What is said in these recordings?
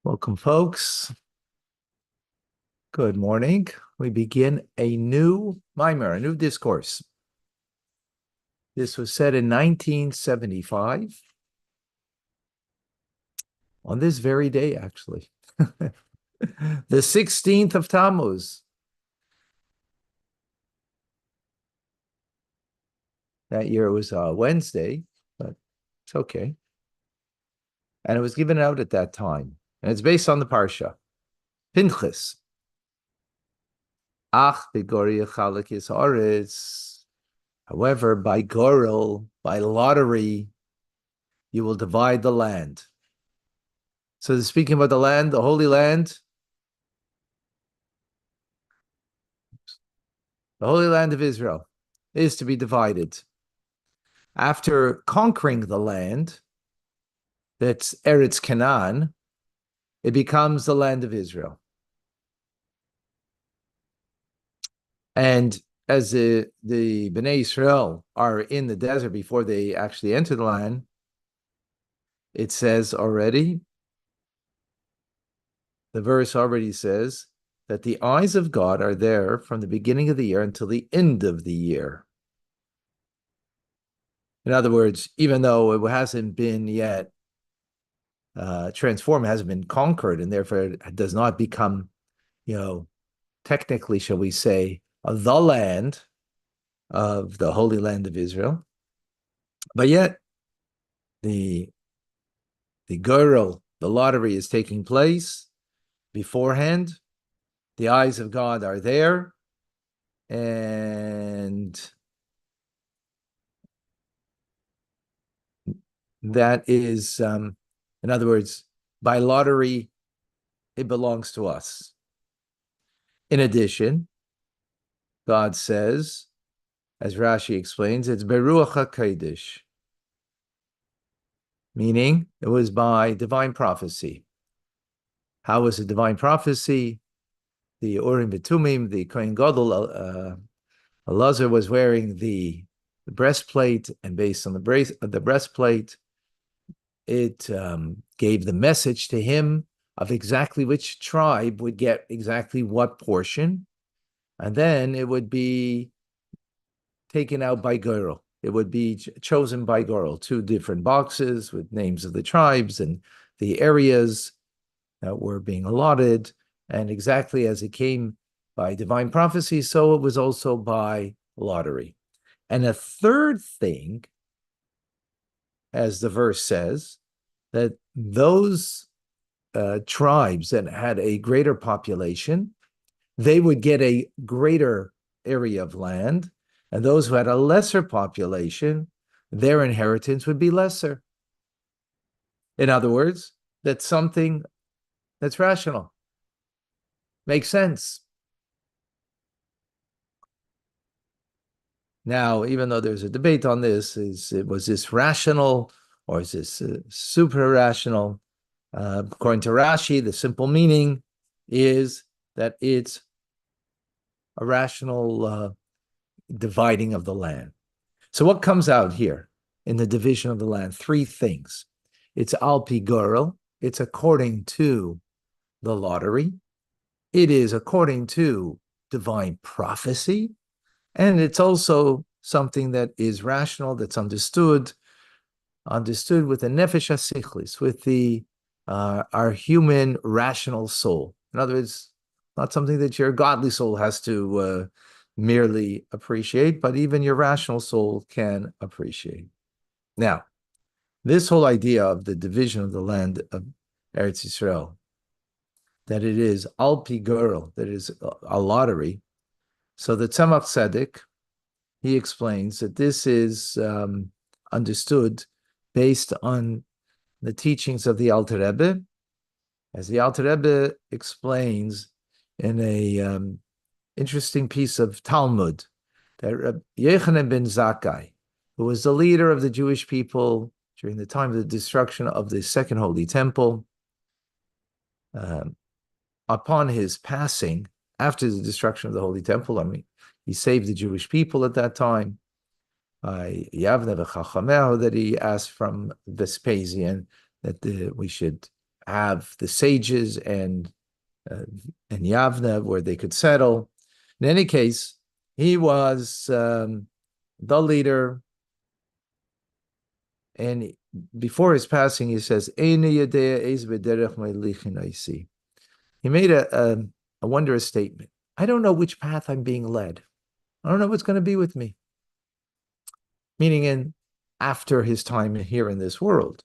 Welcome, folks. Good morning. We begin a new mimer, a new discourse. This was said in 1975, on this very day, actually. The 16th of Tammuz. That year it was Wednesday, but it's okay. And it was given out at that time. And it's based on the Parsha. Pinchas. Ach begori chalakis aretz. However, by gorel, by lottery, you will divide the land. So speaking about the land, the Holy Land, the Holy Land of Israel is to be divided. After conquering the land, that's Eretz Canaan, it becomes the land of Israel. And as the Bnei Israel are in the desert before they actually enter the land, it says already, the verse already says that the eyes of God are there from the beginning of the year until the end of the year. In other words, even though it hasn't been yet transformed, hasn't been conquered, and therefore it does not become, technically, shall we say, the land of the Holy Land of Israel. But yet, the Gurul, the lottery is taking place beforehand. The eyes of God are there, and that is, in other words, by lottery, it belongs to us. In addition, God says, as Rashi explains, it's Beruach HaKodesh, meaning it was by divine prophecy. How was it divine prophecy? The Urim V'Tumim, the Kohen Gadol, Elazar was wearing the breastplate, and based on the breastplate, it gave the message to him of exactly which tribe would get exactly what portion, and then it would be taken out by Gurul. It would be chosen by Gurul, 2 different boxes with names of the tribes and the areas that were being allotted, and exactly as it came by divine prophecy, so it was also by lottery. And a third thing, as the verse says, that those tribes that had a greater population, they would get a greater area of land, and those who had a lesser population, their inheritance would be lesser. In other words, that's something that's rational. Makes sense. Now, even though there's a debate on this, was this rational or is this super rational? According to Rashi, the simple meaning is that it's a rational dividing of the land. So what comes out here in the division of the land? 3 things. It's al pi gorel, it's according to the lottery. It is according to divine prophecy. And it's also something that is rational, that's understood with the nefesh hasichlis, with the our human rational soul. In other words, not something that your godly soul has to merely appreciate, but even your rational soul can appreciate. Now, this whole idea of the division of the land of Eretz Yisrael, that it is al pi gorel, that it is a lottery. So the Tzemach Tzedek, he explains that this is understood based on the teachings of the Alter Rebbe, as the Alter Rebbe explains in a interesting piece of Talmud, that Rabbi Yochanan ben Zakkai, who was the leader of the Jewish people during the time of the destruction of the Second Holy Temple, upon his passing, after the destruction of the Holy Temple, he saved the Jewish people at that time by Yavne v'Chachameh, that he asked from Vespasian that we should have the sages and Yavne where they could settle. In any case, he was the leader. And before his passing, he says, he made a wondrous statement. I don't know which path I'm being led. I don't know what's going to be with me. Meaning after his time here in this world,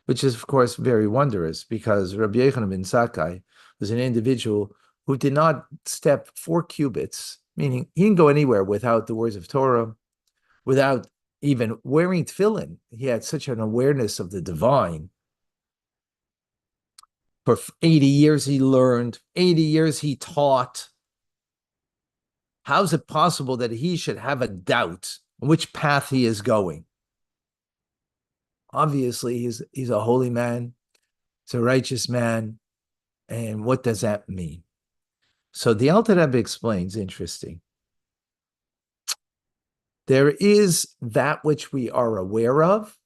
which is, of course, very wondrous because Rabbi Yochanan ben Zakkai was an individual who did not step 4 cubits, meaning he didn't go anywhere without the words of Torah, without even wearing tefillin. He had such an awareness of the divine. For 80 years he learned, 80 years he taught. How is it possible that he should have a doubt on which path he is going? Obviously, he's a holy man, he's a righteous man. And what does that mean? So the Alter Rebbe explains, interesting. There is that which we are aware of,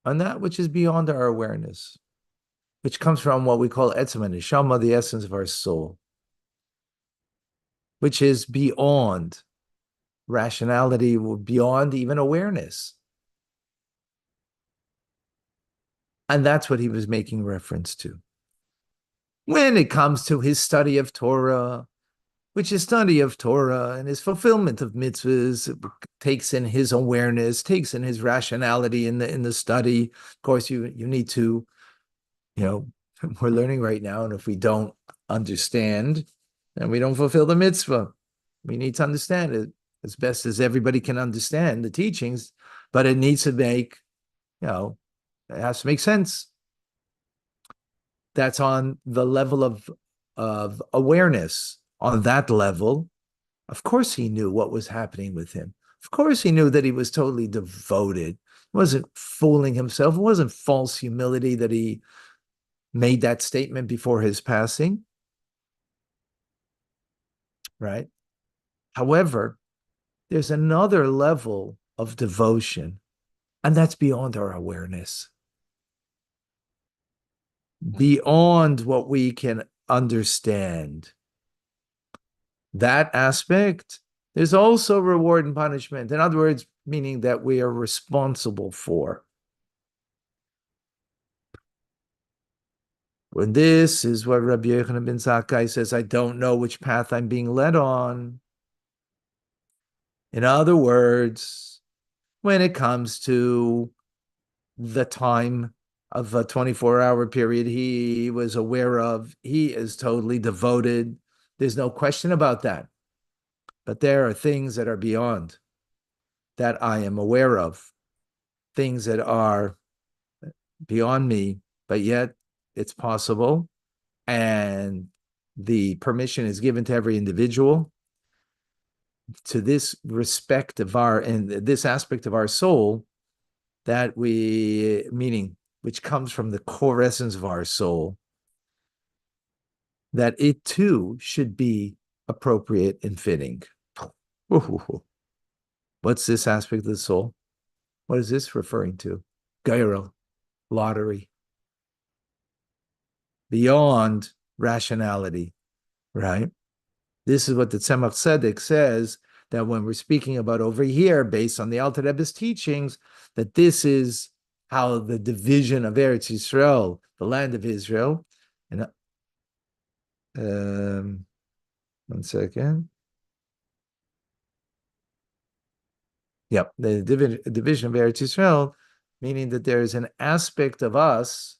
and that which is beyond our awareness, which comes from what we call Etzem Neshama, the essence of our soul, which is beyond rationality, beyond even awareness. And that's what he was making reference to. When it comes to his study of Torah, which his study of Torah and his fulfillment of mitzvahs takes in his awareness, takes in his rationality in the study. Of course, you need to, we're learning right now, and if we don't understand, then we don't fulfill the mitzvah. We need to understand it as best as everybody can understand the teachings, but it needs to make, it has to make sense. That's on the level of awareness. On that level, of course he knew what was happening with him. Of course he knew that he was totally devoted. It wasn't fooling himself. It wasn't false humility that he made that statement before his passing. Right? However, there's another level of devotion, and that's beyond our awareness. Beyond what we can understand. That aspect, there's also reward and punishment. In other words, meaning that we are responsible for. When this is what Rabbi Yochanan ben Zakkai says, I don't know which path I'm being led on. In other words, when it comes to the time of a 24-hour period he was aware of, he is totally devoted. There's no question about that. But there are things that are beyond that I am aware of, things that are beyond me, but yet it's possible. And the permission is given to every individual to this respect of and this aspect of our soul that meaning which comes from the core essence of our soul, that it too should be appropriate and fitting. What's this aspect of the soul? What is this referring to? Gairel, lottery. Beyond rationality, right? This is what the Tzemach Tzedek says, that when we're speaking about over here, based on the Alter Rebbe's teachings, that this is how the division of Eretz Yisrael, the land of Israel, and one second. Yep, the division of Eretz Yisrael, meaning that there is an aspect of us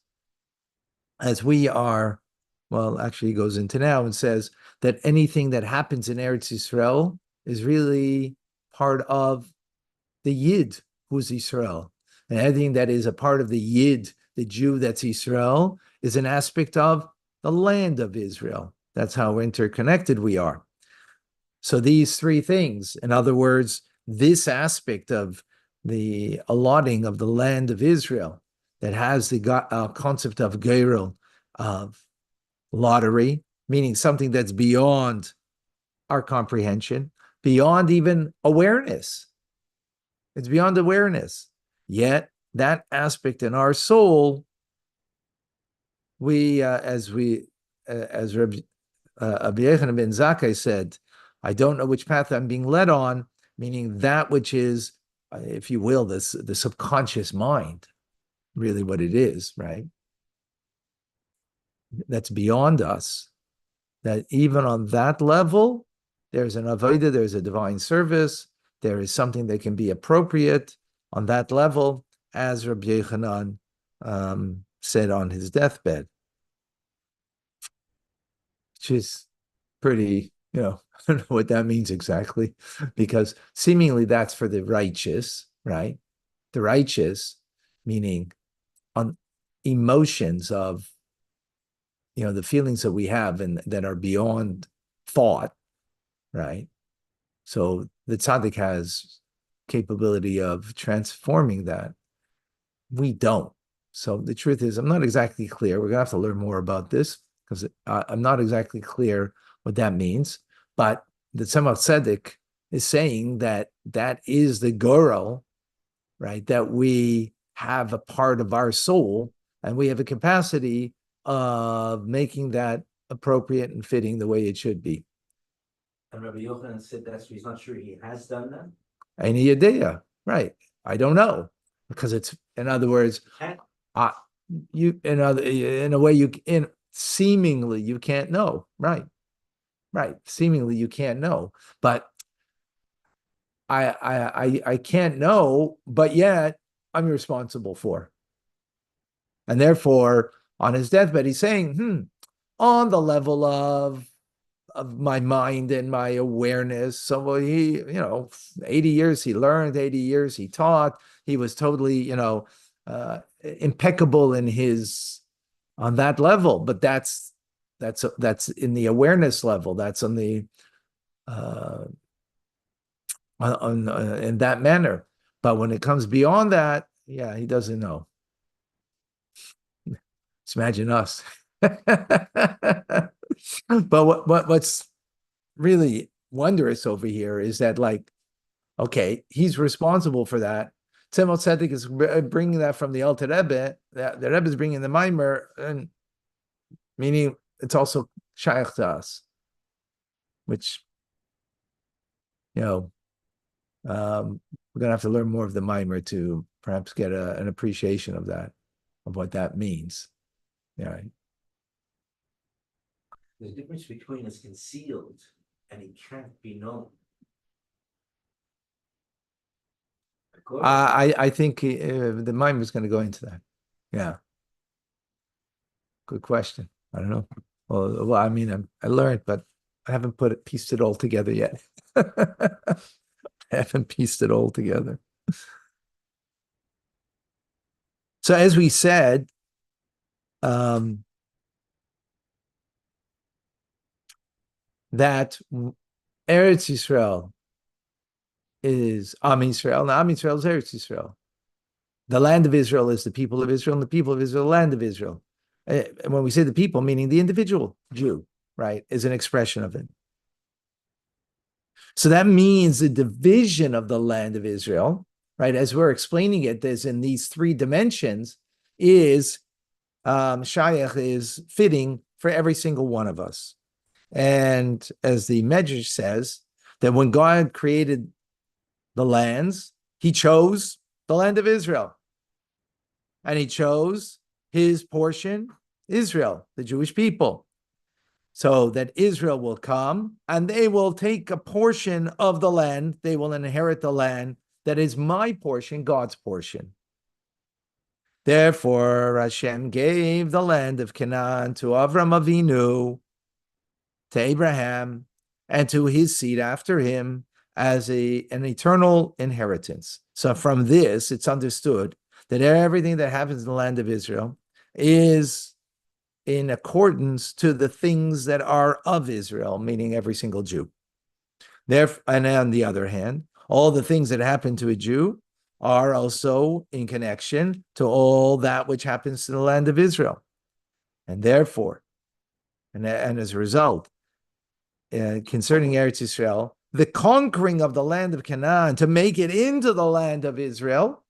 as we are, well, actually he goes into now and says that anything that happens in Eretz Yisrael is really part of the Yid, who's Yisrael. And anything that is a part of the Yid, the Jew that's Yisrael, is an aspect of the land of Israel. That's how interconnected we are. So these three things, in other words, this aspect of the allotting of the land of Israel that has the concept of geirel, of lottery, meaning something that's beyond our comprehension, beyond even awareness. It's beyond awareness. Yet that aspect in our soul as Rabbi Yochanan ben Zakkai said, I don't know which path I'm being led on, meaning that which is, if you will, the subconscious mind, really what it is, right? That's beyond us. That even on that level, there's an avodah, there's a divine service, there is something that can be appropriate on that level, as Rabbi Yochanan said on his deathbed, which is pretty, I don't know what that means exactly, because seemingly that's for the righteous, right? The righteous, meaning on emotions of, the feelings that we have and that are beyond thought, right? So the tzaddik has capability of transforming that. We don't. So the truth is, I'm not exactly clear. We're going to have to learn more about this because I'm not exactly clear what that means. But the Tzemach Tzedek is saying that is the gorel, right? That we have a part of our soul and we have a capacity of making that appropriate and fitting the way it should be. And Rabbi Yochanan said he's not sure he has done that. Any idea, right? I don't know, because it's, in other words, seemingly you can't know, right? Seemingly you can't know, but I can't know, but yet I'm responsible for, and therefore on his deathbed he's saying, on the level of my mind and my awareness. So he, 80 years he learned, 80 years he taught. He was totally, impeccable in his, on that level. But that's in the awareness level. That's on the, in that manner. But when it comes beyond that, yeah, he doesn't know. Just imagine us. But what's really wondrous over here is that, like, okay, he's responsible for that. Tzemach Tzedek is bringing that from the Alter Rebbe. The Rebbe is bringing the Maimer, and meaning it's also shaykh to us, which, we're gonna have to learn more of the Maimer to perhaps get an appreciation of that, of what that means. Yeah. There's a difference between it's concealed and it can't be known. I think the mind was going to go into that. Yeah. Good question. I don't know. Well, I mean, I learned, but I haven't pieced it all together yet. I haven't pieced it all together. So as we said, that Eretz Yisrael is Am Yisrael, and Am Yisrael is Eretz Yisrael. The land of Israel is the people of Israel, and the people of Israel, the land of Israel. And when we say the people, meaning the individual Jew, right, is an expression of it. So that means the division of the land of Israel, right, as we're explaining it, there's in these three dimensions, is Shayach is fitting for every single one of us. And as the Medrash says, that when God created the lands, he chose the land of Israel. And he chose his portion, Israel, the Jewish people. So that Israel will come and they will take a portion of the land. They will inherit the land that is my portion, God's portion. Therefore, Hashem gave the land of Canaan to Avram Avinu, to Abraham, and to his seed after him as an eternal inheritance. So from this, it's understood that everything that happens in the land of Israel is in accordance to the things that are of Israel, meaning every single Jew. And on the other hand, all the things that happen to a Jew are also in connection to all that which happens to the land of Israel. And therefore, and as a result, concerning Eretz Yisrael, the conquering of the land of Canaan to make it into the land of Israel,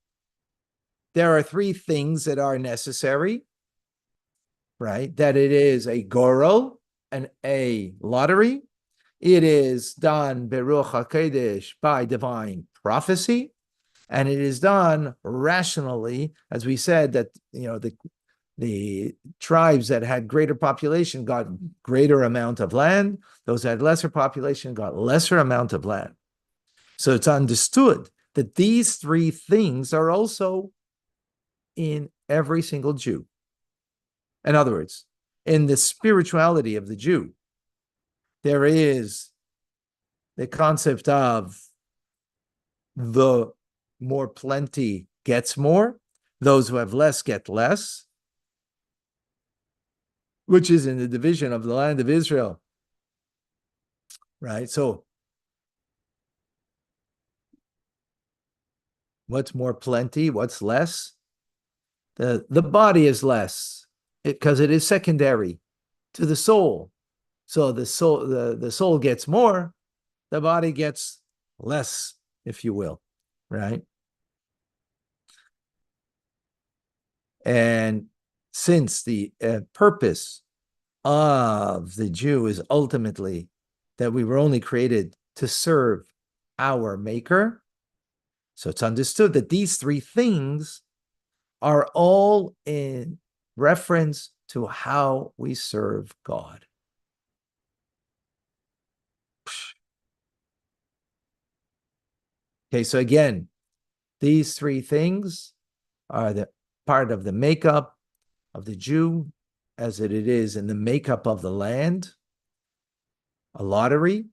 there are three things that are necessary. right? That it is a gorel and a lottery. It is done beruach hakodesh by divine prophecy, and it is done rationally, as we said that the tribes that had greater population got greater amount of land; those that had lesser population got lesser amount of land. So it's understood that these three things are also in every single Jew. In other words, in the spirituality of the Jew, there is the concept of the more plenty gets more, those who have less get less, which is in the division of the land of Israel, right? So what's more plenty? What's less? The body is less because it is secondary to the soul. So the soul gets more, the body gets less, if you will, right? And since the purpose of the Jew is ultimately that we were only created to serve our Maker, so it's understood that these three things are all in reference to how we serve God. Okay, so again, these three things are the part of the makeup of the Jew as it is in the makeup of the land. A lottery,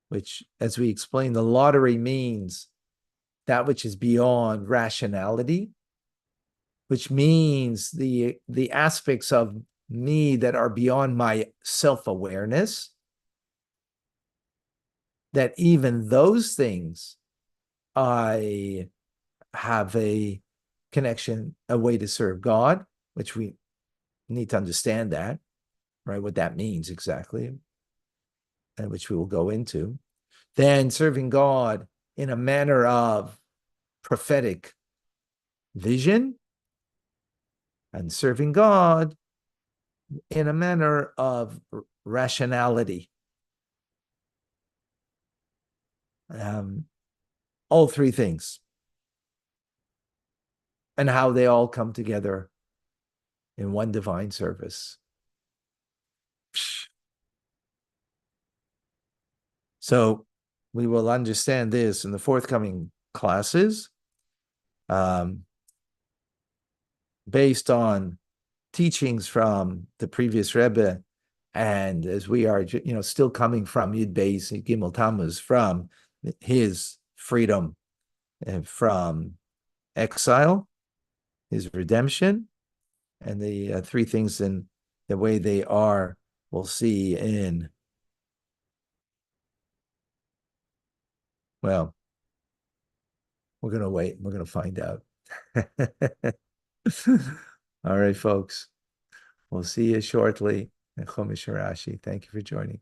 which, as we explained, the lottery means that which is beyond rationality, which means the aspects of me that are beyond my self-awareness, that even those things I have a connection, a way to serve God, which we need to understand that, right? What that means exactly, and which we will go into. Then serving God in a manner of prophetic vision, and serving God in a manner of rationality. All three things, and how they all come together in one divine service. So we will understand this in the forthcoming classes, based on teachings from the previous Rebbe, and as we are, still coming from Yud Beis Gimel Tammuz, from his freedom and from exile, his redemption, and the three things in the way they are, we'll see in, well, we're going to wait. We're going to find out. All right, folks. We'll see you shortly. Thank you for joining.